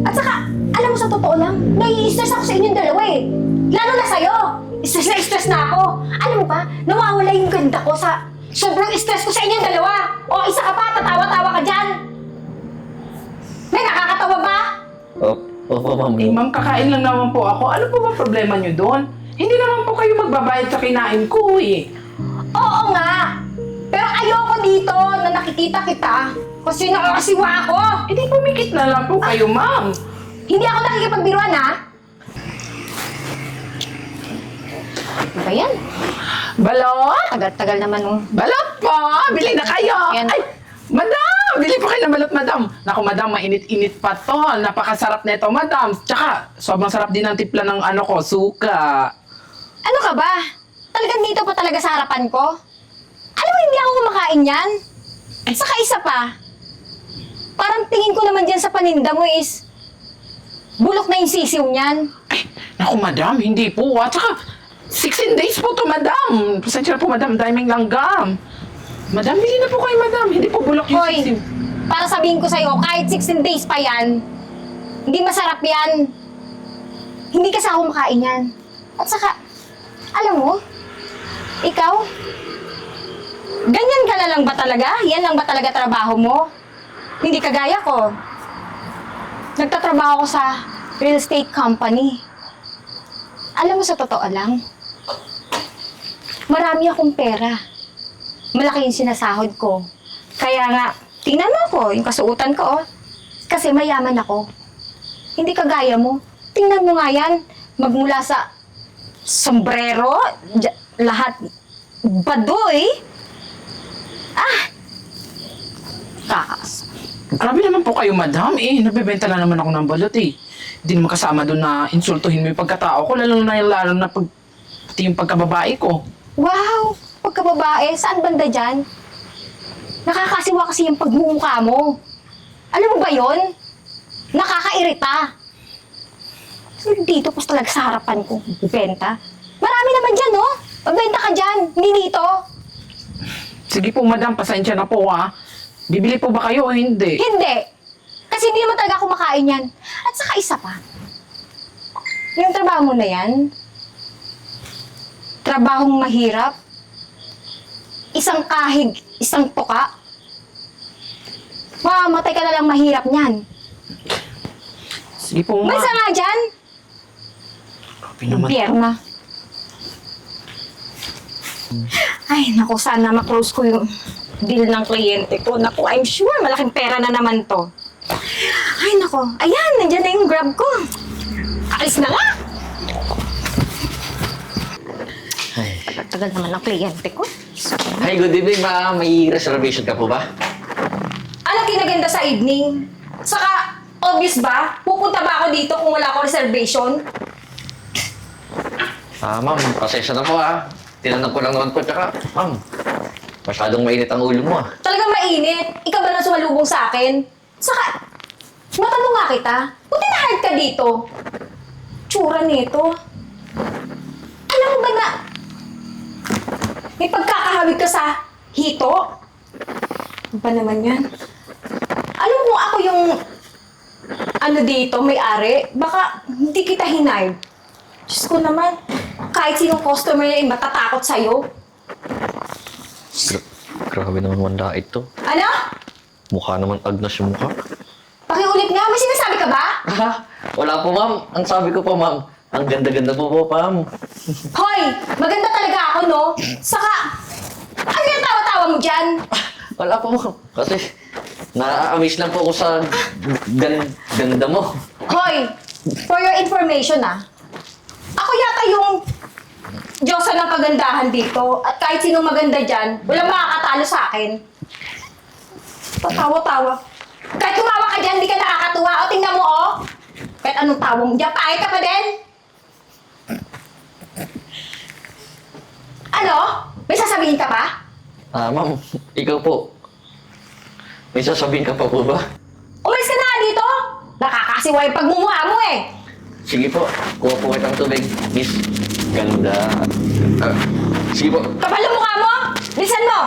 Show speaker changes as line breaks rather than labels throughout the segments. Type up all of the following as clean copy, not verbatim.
At saka, alam mo sa totoo lang, nai-stress ako sa inyong dalawa eh. Lalo na sa'yo. Stress na ako. Alam mo ba, nawawala yung ganda ko sa sobrang stress ko sa inyong dalawa. O isa ka pa, tatawa-tawa ka dyan. May nakakatawa ba?
Opo, ma'am.
Eh, ma'am, kakain lang naman po ako. Ano po ba problema niyo doon? Hindi naman po kayo magbabayad sa kinain ko eh.
Oo nga. Pero ayoko dito na nakikita kita kasi nakakasiwa ako.
Eh, di pumikit na lang po kayo, ma'am.
Hindi ako nakikipagbiruan, ha? Ano ba yan?
Balot?
Tagal-tagal naman nung...
Balot po! Bili na kayo!
Ayan.
Ay, madam! Bili po kayo ng balot, madam. Naku, madam, mainit-init pa to. Napakasarap nito, madam. Tsaka, sobrang sarap din ang timpla ng suka.
Ano ka ba? Talagang dito pa talaga sa harapan ko? Alam mo, hindi ako kumakain yan. Saka isa pa, parang tingin ko naman dyan sa paninda mo is bulok na yung sisiw niyan.
Ay, naku, madam, hindi po. Tsaka, 16 days po to, madam. Pasensya na po, madam. Daming langgam. Madam, bili na po kayo, madam. Hindi po bulok yung
Hoy,
sisiw.
para sabihin ko sa'yo, kahit 16 days pa yan, hindi masarap yan. Hindi kasi ako kumakain yan. At saka, alam mo, ikaw, ganyan ka na lang ba talaga? Yan lang ba talaga trabaho mo? Hindi kagaya ko. Nagtatrabaho ko sa real estate company. Alam mo, sa totoo lang, marami akong pera. Malaki yung sinasahod ko. Kaya nga, tingnan mo ako, yung kasuotan ko, oh. Kasi mayaman ako. Hindi kagaya mo. Tingnan mo nga yan, magmula sa sombrero, lahat baduy. Kakas.
Grabe naman po kayo, madam. Eh, nagbebenta na naman ako ng balot eh. Hindi naman kasama doon na insultuhin mo yung pagkatao ko, lalo na pati yung pagkababae ko.
Wow! Pagkababae, saan banda dyan? Nakakasiwa kasi yung pagmumukha mo. Alam mo ba yon? Nakakairita. So, dito pas talaga sa harapan ko, benta. Marami naman dyan, no? Magbenta ka dyan, hindi dito.
Sige po, madam, pasensya na po ah. Bibili po ba kayo o hindi?
Hindi. Kasi hindi naman talaga ako makain yan. At saka isa pa. Yung trabaho mo na yan, trabahong mahirap, isang kahig, isang tuka, mamamatay ka na lang mahirap niyan.
Sige po, ma.
Malisa nga dyan!
Grabe naman.
Pierna. Ay, naku, sana ma-close ko yung deal ng kliyente ko. Naku, I'm sure malaking pera na naman to. Ay, naku. Ayan, nandyan na yung grab ko. Alis na nga! Tagal naman ng kliyente ko.
Hi, good evening, ma'am. May reservation ka po ba?
Ano kinaganda sa evening? Saka, obvious ba? Pupunta ba ako dito kung wala akong reservation?
Ma'am, pasensya na po Tinanong ko lang naman po, tsaka, ma'am, masyadong mainit ang ulo mo
Talagang mainit. Ikaw ba nang sumalubong sa akin? Saka, matanong nga kita, buti na-hard ka dito. Tsura nito. Alam mo ba na may pagkakahawig ka sa hito? Ano ba naman yan? Alam mo ako yung dito, may-ari, baka hindi kita hinay. Diyos ko naman, kahit sinong customer na matatakot sa'yo.
Grabe naman wanda ito.
Ano?
Mukha naman agnas yung mukha.
Pakiulit nga, may sinasabi ka ba?
Wala po, ma'am. Ang sabi ko po, ma'am, ang ganda-ganda po, ma'am.
Hoy! Maganda talaga ako, no? Saka, ano yung tawa-tawa mo dyan?
Wala po, ma'am. Kasi, na-amaze lang po ako sa ganda mo.
Hoy! For your information, ako yata yung Diyosa ng kagandahan dito. At kahit sinong maganda dyan, walang makakatalo sa akin. Patawa-tawa. Kahit tumawa ka dyan, di ka nakakatuwa. O, tingnan mo, oh. Kahit anong tawa mo dyan, pangit ka pa din. Ano? May sasabihin ka pa?
Ma'am, ikaw po. May sasabihin ka pa po ba?
Umalis ka na nga dito! Nakakasiwa yung pagmumukha mo eh!
Sige po, kuha po kitang tubig. Miss, ganda. Sige po.
Kapal ang mukha mo! Bilisan mo!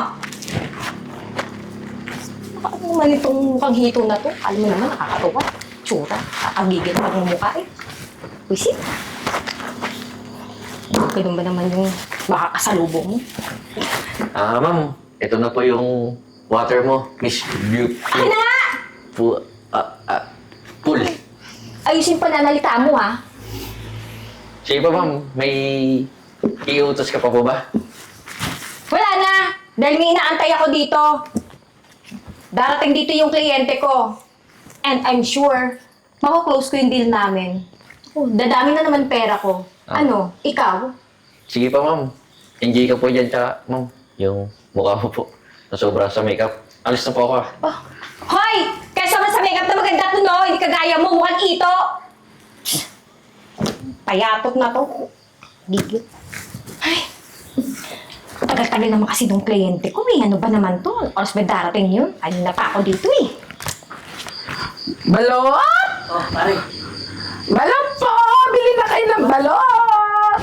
Ano naman itong mukhang hito na to? Alam mo naman, nakakatuwa. Tsura. Kakagigil pa ng mukha eh. Wisit. Ganun ba naman yung makakasalubong mo?
Ma'am, ito na po yung water mo, Miss Beauty.
Akin na nga!
Pool.
Ayusin pananalita mo ha.
Sige pa, ma'am. May iutos ka pa po ba?
Wala na! Dahil may inaantay ako dito. Darating dito yung kliyente ko. And I'm sure, mako-close ko yung deal namin. Oh, dadami na naman pera ko. Ano, ikaw?
Sige pa, ma'am. Enjoy ka po dyan, tsaka, ma'am, yung mukha mo po na sobra sa makeup. Alis na po ako.
Oh. Hoy! Kesa man sa makeup na maganda to, no? Hindi kagaya mo, mukhang ito! Payatot na to. Gigit. Ay. Tagal-tagal naman kasi nung kliyente ko eh. Ano ba naman to? Oras ba darating yun? Kanina pa ako dito eh.
Balot!
Oh, pare.
Balot po! Bili na kayo ng balot!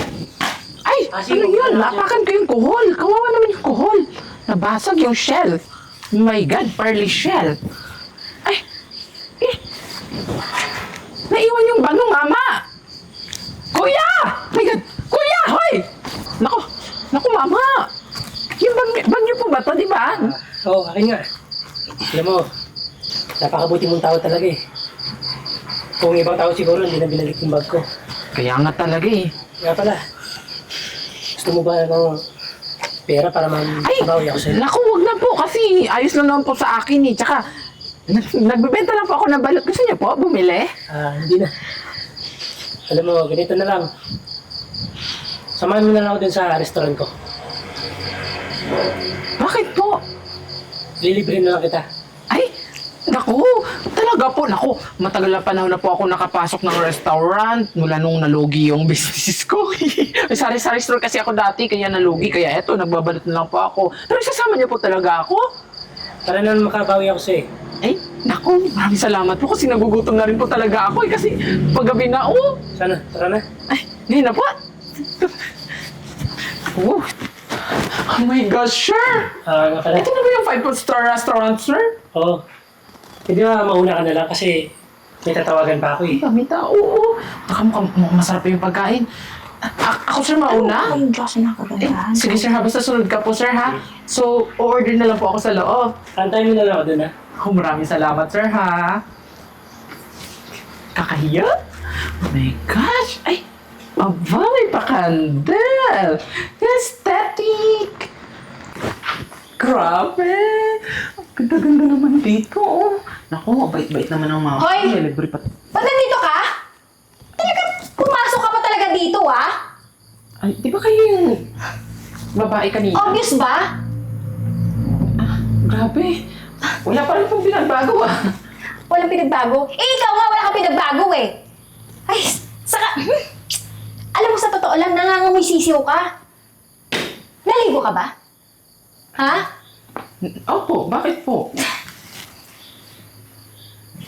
Ay, ano yun? Napakan ko yung kuhol. Kawawa naman yung kuhol. Nabasag yung shell. My God, pearly shell. Ay, naiwan yung bag ng mama. Kuya! My God! Kuya! Hoy! Naku, mama! Yung bag niyo po ba to, di ba?
Oo, akin nga. Alam mo, napakabuti mong tao talaga eh. Kung ibang tao siguro, hindi na binalik yung bag ko.
Kaya nga talaga eh.
Nga pala, gusto mo ba ng pera para mabawi ako sa'yo?
Naku, wag na po kasi ayos lang naman po sa akin eh. Tsaka, nagbebenta lang po ako ng balot. Gusto niyo po bumili?
Hindi na. Alam mo, ganito na lang. Samahan mo na lang ako dun sa restaurant ko.
Bakit po?
Lilibre na lang kita.
Ay, naku, talaga po. Naku, matagal na panahon na po ako nakapasok ng restaurant mula nung nalugi yung business ko. Sari-sari store kasi ako dati, kaya nalugi. Kaya eto, nagbabalot na lang po ako. Pero sasama niyo po talaga ako?
Para na makabawi ako sa'yo.
Ay, naku, maraming salamat po kasi nagugutom na rin po talaga ako. Kasi paggabi na,
Sana, tara na.
Ay, ngayon na po. Oh. Oh my gosh, sir!
Nga pala.
Ito na ba yung 5-star restaurant, sir?
Oo. Pwede ba mauna ka na lang kasi may tatawagan pa ako eh.
Kami tao. Baka mukhang masarap yung pagkain. Ako, sir, mauna?
Ay, yung Diyos na kagandahan.
Sige, sir, ha? Basta sunod ka po, sir, ha? So, order na lang po ako sa loob.
Antayin mo na lang ako dun ha.
Oh, maraming salamat, sir, ha? Kakahiya? Oh my gosh! Ay! Aba, may pakandel! Aesthetic! Grabe! Ang ganda-ganda naman dito, oh. Naku, ang bait-bait naman ang mga
Hoy!
May libre pa.
Ba't nandito ka? Talaga, pumasok ka pa talaga dito ah?
Ay, di ba kayo yung babae kanina?
Obvious ba?
Grabe. Wala pa rin pong pinagbago, ah.
Walang pinagbago? Eh, ikaw nga, wala kang pinagbago eh. Ay, saka, alam mo sa totoo lang, nangangamoy sisiw ka. Naligo ka ba? Ha?
Opo, bakit po?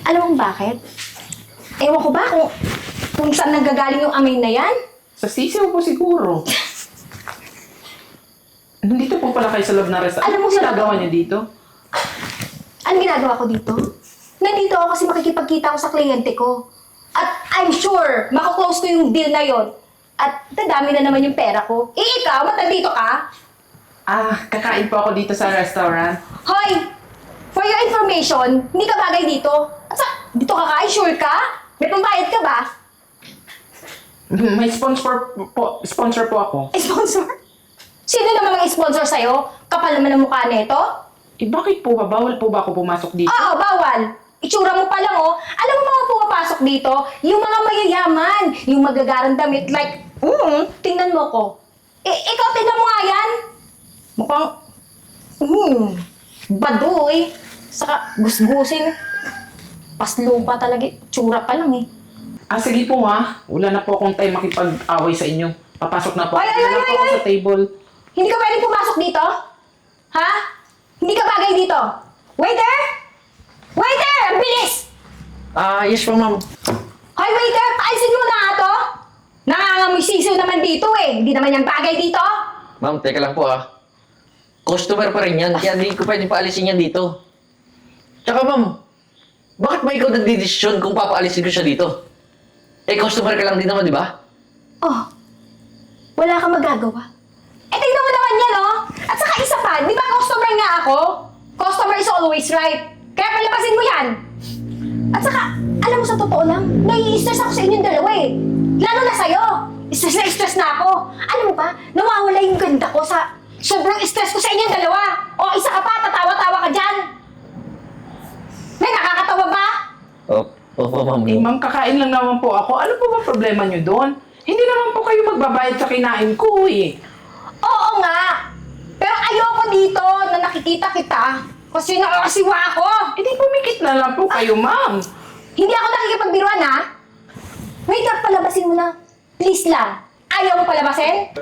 Alam mo bakit? Ewan ko ba kung saan nanggagaling yung amoy na yan?
Sa sisiw po siguro. Nandito po pala kayo sa loob ng restaurant.
Alam mo,
Ano ginagawa niyo dito?
Anong ginagawa ko dito? Nandito ako kasi makikipagkita ko sa kliyente ko. At I'm sure, makaklose ko yung deal na yon. At dadami na naman yung pera ko. Eh ikaw, matandito ka?
Kakain po ako dito sa restaurant.
Hoy! For your information, hindi ka bagay dito. At dito kakain, sure ka? May pambayad ka ba?
May sponsor po ako.
Sponsor? Sino naman ang sponsor sa'yo? Kapal naman ang mukha nito?
Eh bakit po ba? Bawal po ba ako pumasok dito?
Oo, bawal. Itsura mo pa lang, oh. Alam mo mga pumapasok dito? Yung mga mayayaman, yung magagarang damit, like, tingnan mo ko. Ikaw, tingnan mo nga yan. Mukhang, baduy. Saka, gusgusin. Paslupa talaga. Tsura pa lang, eh.
Sige po ha. Wala na po akong time makipag-away sa inyo. Papasok na po.
Ay, ay,
Wala na
ay,
po ako
ay,
sa table.
Hindi ka pwedeng pumasok dito? Ha? Hindi ka bagay dito? Waiter! Waiter! Ang bilis!
Yes po, ma'am.
Hoy, waiter! Paalisin mo na nga to! Nangangamoy sisiw naman dito eh. Hindi naman yan bagay dito.
Ma'am, teka lang po Customer pa rin yan, kaya hindi ko pwede paalisin yan dito. Tsaka ma'am, Bakit ba ikaw nagdidesisyon kung papaalisin ko siya dito? Eh, customer ka lang din naman, di ba?
Oh, wala kang magagawa. Eh, tignan mo naman yan, oh! At saka isa pa, di ba customer nga ako? Customer is always right. Kaya palapasin mo yan. At saka, alam mo sa totoo lang, nai-stress ako sa inyong dalawa eh. Lalo na sa'yo. Stress na ako. Alam mo ba, nawawala yung ganda ko sa sobrang stress ko sa inyong dalawa. O isa ka pa, tatawa-tawa ka dyan. May nakakatawa ba?
Opo, ma'am.
Eh, ma'am, kakain lang naman po ako. Ano po ba problema niyo doon? Hindi naman po kayo magbabayad sa kinain ko eh.
Oo nga. Pero ayoko dito na nakikita kita kasi nakakasiwa ako.
Eh, di pumikit na lang po kayo, ma'am.
Hindi ako nakikipagbiruan ha. Waiter, palabasin mo na. Please lang. Ayaw mo palabasin?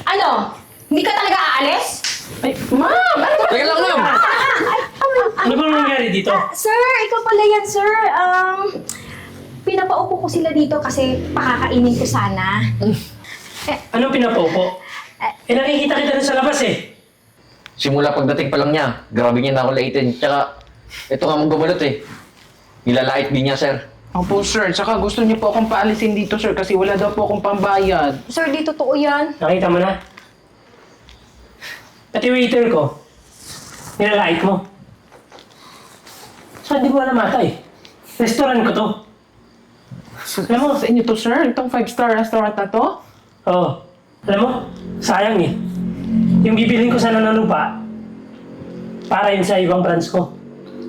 Ano? Hindi ka talaga aalis?
Ay, ma'am! Ano ba?
Teka lang, ma'am!
Ano ba nangyari dito?
Sir, ikaw pala yan, sir. Pinapaupo ko sila dito kasi pakakainin ko sana.
Anong pinapaupo? Eh, nakikita kita na sa labas eh.
Simula pagdating pa lang niya, grabe niya na ako laitin. Tsaka, ito nga mong gumalot eh. Nilalait din niya, sir.
Opo, sir. Tsaka gusto niyo po akong paalisin dito, sir, kasi wala daw po akong pambayad.
Sir, di totoo yan.
Nakita mo na? Pati waiter ko, nilalait mo. So, hindi mo alam ata eh. Restaurant ko to. Alam mo,
Sa inyo to, sir? Itong 5-star restaurant na to?
Oo. Alam mo, sayang eh. Yung bibilhin ko sana ng lupa, para yun sa ibang branch ko.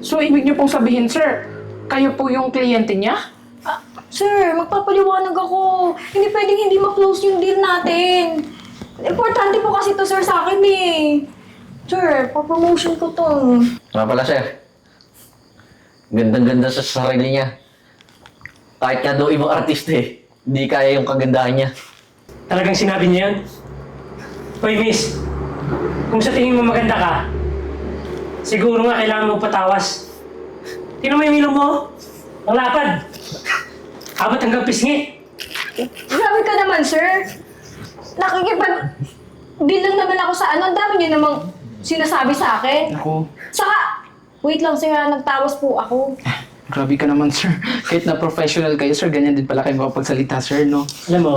So, ibig niyo pong sabihin, sir, kayo po yung kliyente niya?
Sir, magpapaliwanag ako. Hindi pwedeng hindi ma-close yung deal natin. Importante po kasi to, sir, sa akin eh. Sir, pa-promotion ko to.
Nga pala, sir. Gandang-ganda sa sarili niya. Kahit nga daw ibang artista eh, hindi kaya yung kagandahan niya.
Talagang sinabi niya yun? Hoy, miss. Kung sa tingin mo maganda ka, siguro nga kailangan mo patawas. Tingnan mo yung ilong mo. Ang lapad. Abot hanggang pisngi.
Grabe ka naman, sir. Nakikipag-deal lang naman ako sa ano. Ang dami niyo namang sinasabi sa akin.
Ako,
Saka, wait lang, sir, nagtawas po ako.
grabe ka naman, sir. Kahit na professional kayo, sir, ganyan din pala kayo makapagsalita, sir, no?
Alam mo,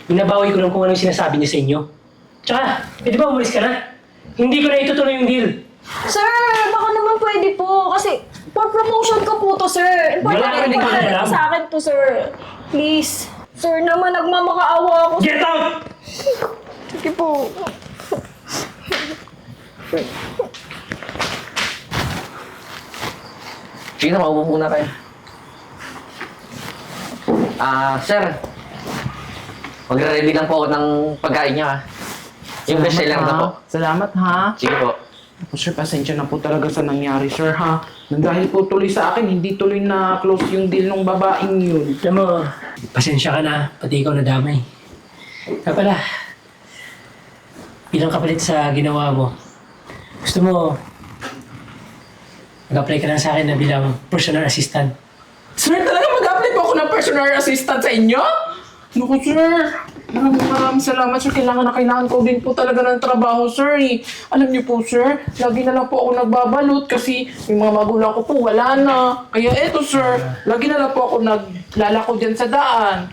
binabawi ko lang kung anong sinasabi niya sa inyo. Tsaka, pwede ba umalis ka na? Hindi ko na itutuloy yung deal.
Sir, baka naman pwede po. Kasi, for promotion ko po to, sir.
Wala ka rin
Importante
alam.
sa akin to, sir. Please. Sir naman, nagmamakaawa ako.
Get out!
Sige po.
Sige na, maupo muna kayo. Sir. Magre-ready lang po ako ng pagkain niya, ha? Yung bestseller na po.
Salamat, ha?
Sige po.
Ako, sir, pasensya na po talaga sa nangyari, sir, ha? Nang dahil po tuloy sa akin, hindi tuloy na close yung deal ng babaeng yun.
Alam mo, pasensya ka na, pati ikaw nadamay. Kaya pala, bilang kapalit sa ginawa mo, gusto mo, mag-apply ka na sa akin na bilang personal assistant.
Sir, talaga mag-apply po ako ng personal assistant sa inyo? Naku, sir. Maraming salamat, sir. Kailangan na kailangan ko din po talaga ng trabaho, sir. Eh. Alam niyo po, sir, lagi na lang po ako nagbabalot kasi yung mga magulang ko po wala na. Kaya eto, sir, lagi na lang po ako naglalako dyan sa daan.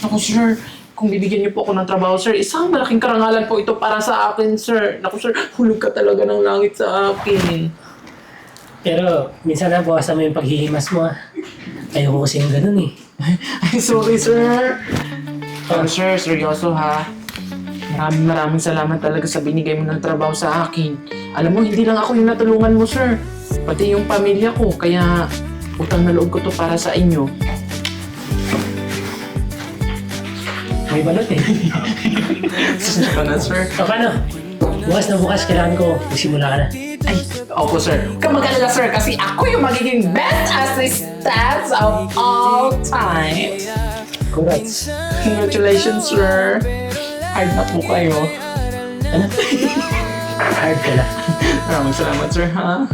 Naku, sir, kung bibigyan niyo po ako ng trabaho, sir, isang malaking karangalan po ito para sa akin, sir. Naku, sir, hulog ka talaga ng langit sa akin.
Pero, minsan na, bawasan mo yung paghihimas mo, ah. Ayoko kasi yung ganun, eh.
Ay, sorry, sir. Pero sir, seryoso ha. Maraming salamat talaga sa binigay mo ng trabaho sa akin. Alam mo, hindi lang ako yung natulungan mo, sir. Pati yung pamilya ko, kaya utang na loob ko to para sa inyo.
May balot, eh.
Sasya ka na, sir.
So, paano? Bukas na bukas, kailangan ko magsimula ka na.
Ay, opo, sir. Huwag ka mag-alala, sir, kasi ako yung magiging best assistant of all time.
Congrats.
Congratulations, sir. Hard na po kayo.
Ano? Hard ka na.
Maraming salamat, sir, ha?